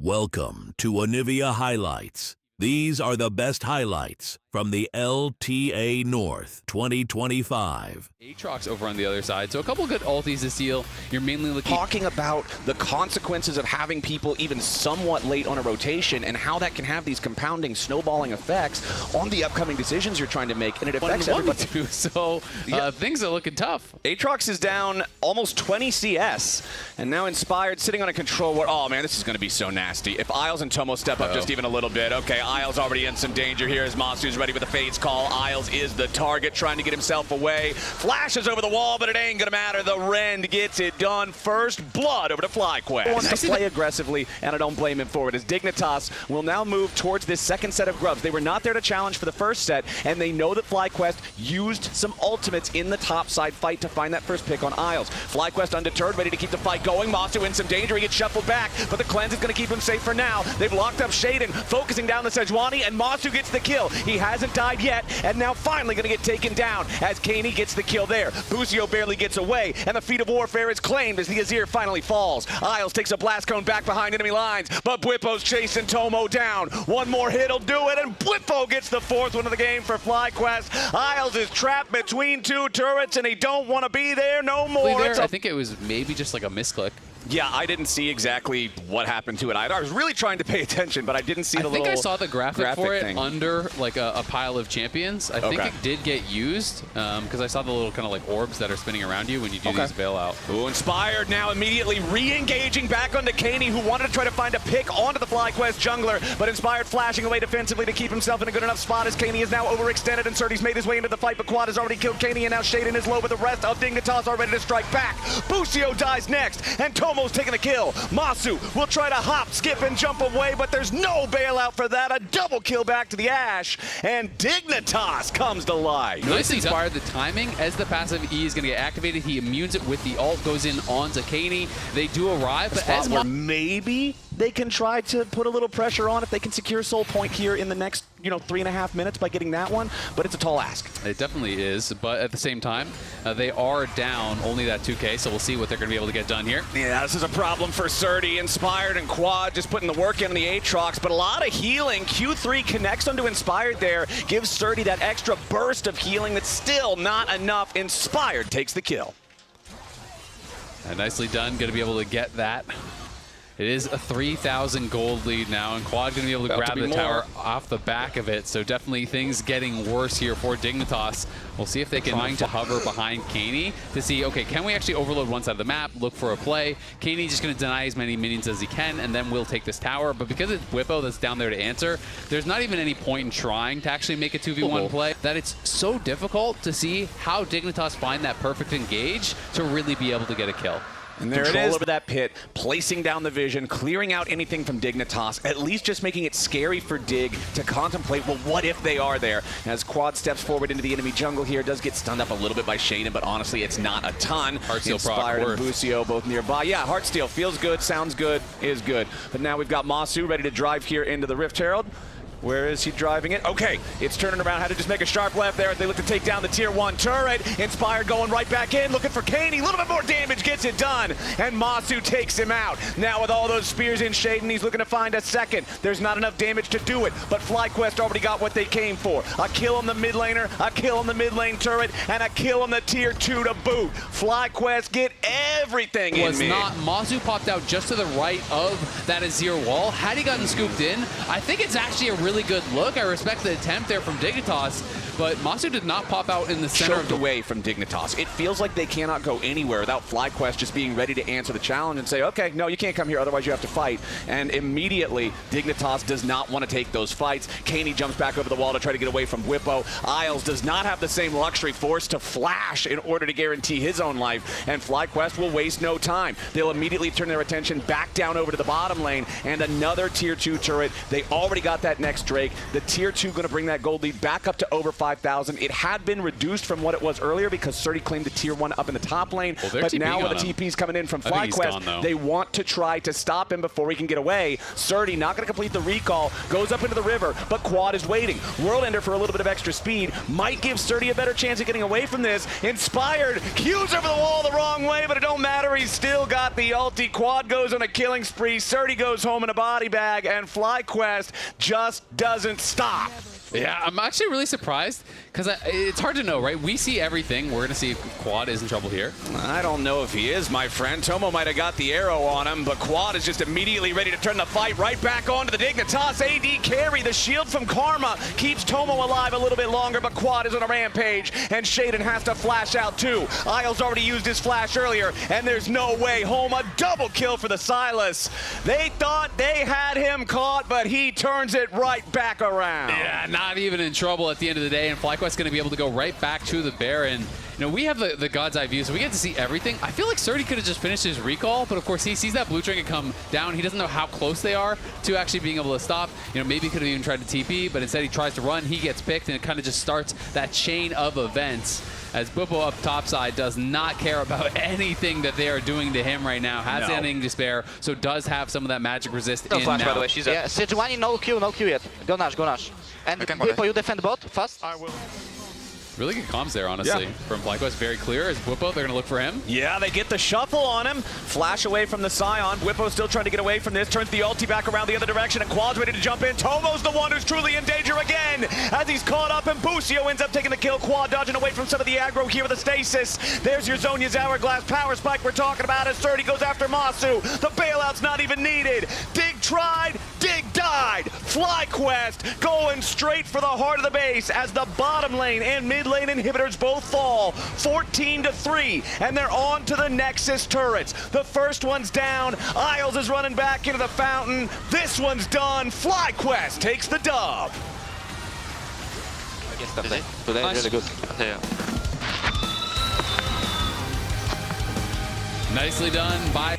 Welcome to Onivia Highlights. These are the best highlights from the LTA North 2025. Aatrox over on the other side, so a couple good ultis to steal. You're mainly looking... Talking about the consequences of having people even somewhat late on a rotation and how that can have these compounding, snowballing effects on the upcoming decisions you're trying to make, and it affects everybody. Too, so things are looking tough. Aatrox is down almost 20 CS, and now Inspired sitting on a control ward. Oh man, this is going to be so nasty. If Isles and Tomo step up just even a little bit, okay, Isles already in some danger here as Masu's ready with the Fade's call. Isles is the target, trying to get himself away. Flashes over the wall, but it ain't gonna matter. The Rend gets it done. First blood over to Flyquest. Wants to play aggressively, and I don't blame him for it, as Dignitas will now move towards this second set of Grubs. They were not there to challenge for the first set, and they know that Flyquest used some ultimates in the top side fight to find that first pick on Isles. Flyquest undeterred, ready to keep the fight going. Masu in some danger. He gets shuffled back, but the cleanse is gonna keep him safe for now. They've locked up Shaden, focusing down the Sejuani, and Masu gets the kill. He hasn't died yet, and now finally gonna get taken down as Kaney gets the kill there. Busio barely gets away, and the feat of warfare is claimed as the Azir finally falls. Isles takes a blast cone back behind enemy lines, but Bwipo's chasing Tomo down. One more hit'll do it, and Bwipo gets the fourth one of the game for Flyquest. Isles is trapped between two turrets, and he don't want to be there no more. I think it was maybe just like a misclick. Yeah, I didn't see exactly what happened to it either. I was really trying to pay attention, but I didn't see the little I think I saw the graphic for it thing under like a pile of champions. I think it did get used because I saw the little kind of like orbs that are spinning around you when you do these bailout. Ooh, Inspired now immediately re-engaging back onto Kaney, who wanted to try to find a pick onto the Flyquest jungler, but Inspired flashing away defensively to keep himself in a good enough spot as Kaney is now overextended, and Surdy's made his way into the fight, but Quad has already killed Kaney, and now Shaden is low, but the rest of Dignitas are ready to strike back. Busio dies next, and Tomo's taking the kill. Masu will try to hop, skip, and jump away, but there's no bailout for that. A double kill back to the Ashe, and Dignitas comes to life. Nice Inspired the timing as the passive E is going to get activated. He immunes it with the ult, goes in onto Kaney. They do arrive, but as maybe they can try to put a little pressure on if they can secure Soul Point here in the next, 3.5 minutes by getting that one, but it's a tall ask. It definitely is, but at the same time, they are down only that 2K, so we'll see what they're going to be able to get done here. Yeah, this is a problem for Surdy. Inspired and Quad just putting the work in on the Aatrox, but a lot of healing. Q3 connects onto Inspired there, gives Surdy that extra burst of healing that's still not enough. Inspired takes the kill. And nicely done, going to be able to get that. It is a 3,000 gold lead now, and Quad going to be able to grab the tower off the back of it, so definitely things getting worse here for Dignitas. We'll see if they can trying to hover behind Kaney to see, okay, can we actually overload one side of the map, look for a play? Kaney's just going to deny as many minions as he can, and then we'll take this tower, but because it's Bwipo that's down there to answer, there's not even any point in trying to actually make a 2v1 play, that it's so difficult to see how Dignitas find that perfect engage to really be able to get a kill. And there it is over that pit, placing down the vision, clearing out anything from Dignitas, at least just making it scary for Dig to contemplate, well, what if they are there? As Quad steps forward into the enemy jungle here, does get stunned up a little bit by Shaden, but honestly, it's not a ton. Inspired and Busio both nearby. Yeah, Heartsteel feels good, sounds good, is good. But now we've got Masu ready to drive here into the Rift Herald. Where is he driving it? Okay, it's turning around. Had to just make a sharp left there as they look to take down the tier 1 turret. Inspired going right back in, looking for Kaney. A little bit more damage, gets it done. And Masu takes him out. Now with all those spears in Shaden, he's looking to find a second. There's not enough damage to do it, but Flyquest already got what they came for. A kill on the mid laner, a kill on the mid lane turret, and a kill on the tier 2 to boot. Flyquest get everything in mid. Masu popped out just to the right of that Azir wall. Had he gotten scooped in, I think it's actually a really good look. I respect the attempt there from Dignitas, but Masu did not pop out in the center of the away from Dignitas. It feels like they cannot go anywhere without Flyquest just being ready to answer the challenge and say, okay, no, you can't come here, otherwise you have to fight. And immediately, Dignitas does not want to take those fights. Kaney jumps back over the wall to try to get away from Bwipo. Isles does not have the same luxury, forced to flash in order to guarantee his own life, and Flyquest will waste no time. They'll immediately turn their attention back down over to the bottom lane, and another tier 2 turret. They already got that next Drake. The tier 2 going to bring that gold lead back up to over 5. 5,000. It had been reduced from what it was earlier because Surdy claimed the tier 1 up in the top lane. Well, but now with the TPs coming in from Flyquest, they want to try to stop him before he can get away. Surdy not going to complete the recall, goes up into the river, but Quad is waiting. Worldender for a little bit of extra speed might give Surdy a better chance of getting away from this. Inspired, Q's over the wall the wrong way, but it don't matter. He's still got the ulti. Quad goes on a killing spree. Surdy goes home in a body bag, and Flyquest just doesn't stop. Yeah, I'm actually really surprised because it's hard to know, right? We see everything. We're going to see if Quad is in trouble here. I don't know if he is, my friend. Tomo might have got the arrow on him, but Quad is just immediately ready to turn the fight right back onto the Dignitas. AD carry. The shield from Karma keeps Tomo alive a little bit longer, but Quad is on a rampage, and Shaden has to flash out too. Isles already used his flash earlier, and there's no way home. A double kill for the Silas. They thought they had him caught, but he turns it right back around. Yeah, not even in trouble at the end of the day, and Flyquest's going to be able to go right back to the Baron. You know, we have the God's Eye view, so we get to see everything. I feel like Surdy could have just finished his recall, but of course he sees that blue trinket come down. He doesn't know how close they are to actually being able to stop. You know, maybe he could have even tried to TP, but instead he tries to run. He gets picked, and it kind of just starts that chain of events. As Bwipo up topside does not care about anything that they are doing to him right now. Has ending despair, so does have some of that magic resist in flash, now. by the way. She's yeah, Sejuani, no Q yet. Go Nash, go Nash. And Bwipo, you defend bot fast. I will. Really good comms there, honestly, from Flyquest. Very clear. As Bwipo, they're going to look for him. Yeah, they get the shuffle on him. Flash away from the Scion. Bwipo still trying to get away from this. Turns the ulti back around the other direction, and Quad's ready to jump in. Tomo's the one who's truly in danger again as he's caught up, and Busio ends up taking the kill. Quad dodging away from some of the aggro here with the stasis. There's your Zhonya's Hourglass power spike we're talking about as Surdy goes after Masu. The bailout's not even needed. Dig tried, Dig died. Flyquest going straight for the heart of the base as the bottom lane and mid lane inhibitors both fall 14-3, and they're on to the Nexus turrets. The first one's down. Isles is running back into the fountain. This one's done. Flyquest takes the dub. Today Nice. really good. Yeah. Nicely done by